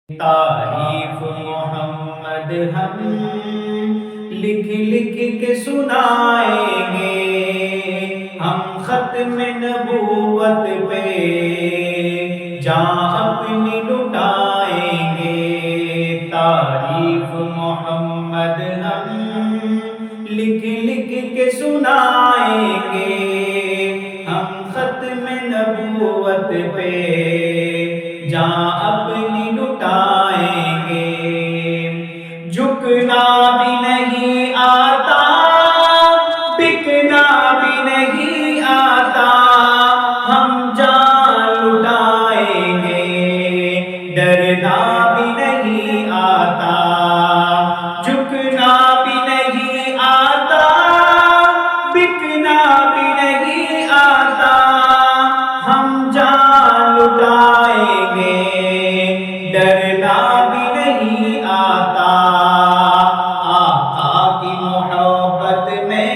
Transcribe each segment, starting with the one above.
تعریف محمد ہم لکھ لکھ کے سنائیں گے، ہم ختم نبوت پہ جان اپنی لٹائیں گے۔ تعریف محمد ہم لکھ لکھ کے سنائیں گے، ہم ختم نبوت پہ جان اپنی لٹائیں گے۔ جھکنا بھی نہیں آتا، بکنا بھی نہیں آتا، ہم جان لٹائیں گے، ڈرنا بھی نہیں آتا۔ جھکنا بھی نہیں آتا، بکنا بھی نہیں آتا، ہم جان لٹائیں گے، ڈرنا بھی نہیں آتا۔ آقا کی محبت میں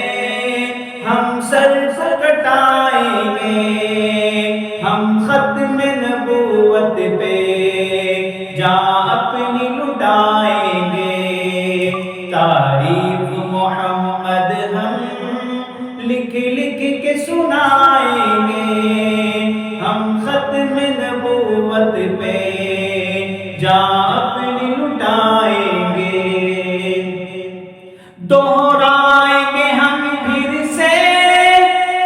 ہم سر کٹائیں گے، ہم ختم نبوت پہ جان اپنی لٹائیں گے۔ تعریف محمد ہم لکھ لکھ کے سنائیں گے، ہم ختم نبوت پہ جان اپنی لٹائیں گے۔ دہرائیں گے ہم پھر سے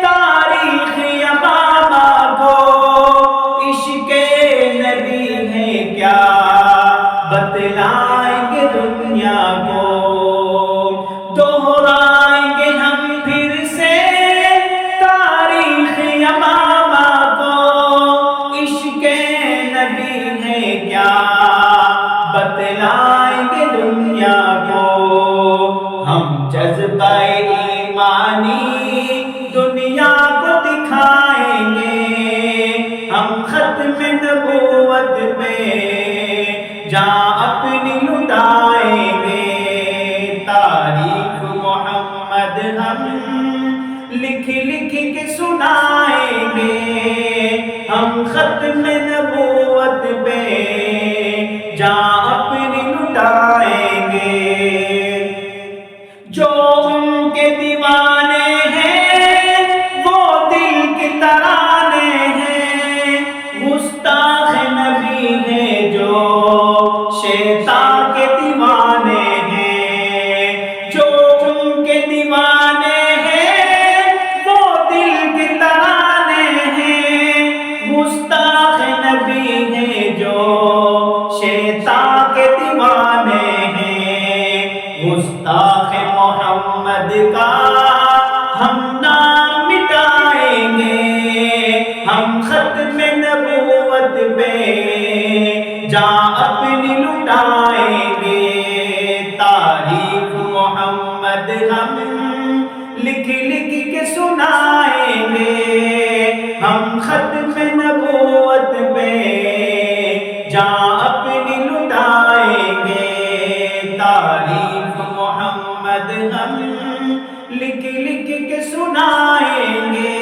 تاریخ یمامہ کو، عشق نبی ہے کیا بتلائیں گے دنیا کو۔ دہرائیں گے ہم پھر سے تاریخ یمامہ کو، عشق نبی ہے کیا بتلائیں گے دنیا کو۔ ہم جذبہ ایمانی دنیا کو دکھائیں گے، ہم ختم نبوت پہ جان اپنی لٹائیں گے۔ تعریف محمد ہم لکھ لکھ کے سنائیں گے، ہم ختم نبوت پہ جان اپنی لٹائیں گے۔ جو ان کے دیوانے ہیں وہ دل کے ترانے ہیں، گستاخ نبی ہیں جو شیطان کے دیوانے ہیں۔ جو ان کے دیوانے ہیں وہ دل کے ترانے ہیں، گستاخ نبی ہیں جو شیطان کے دیوانے ہیں۔ گستاخ محمد کا ہم نام مٹائیں گے، ہم ختم نبوت پہ جان اپنی لٹائیں گے۔ تعریف محمد ہم لکھ لکھ کے سنائیں گے، ہم ختم نبوت پہ جان اپنی لٹائیں گے۔ تعریف محمد ہم لکھ لکھ کے سنائیں گے،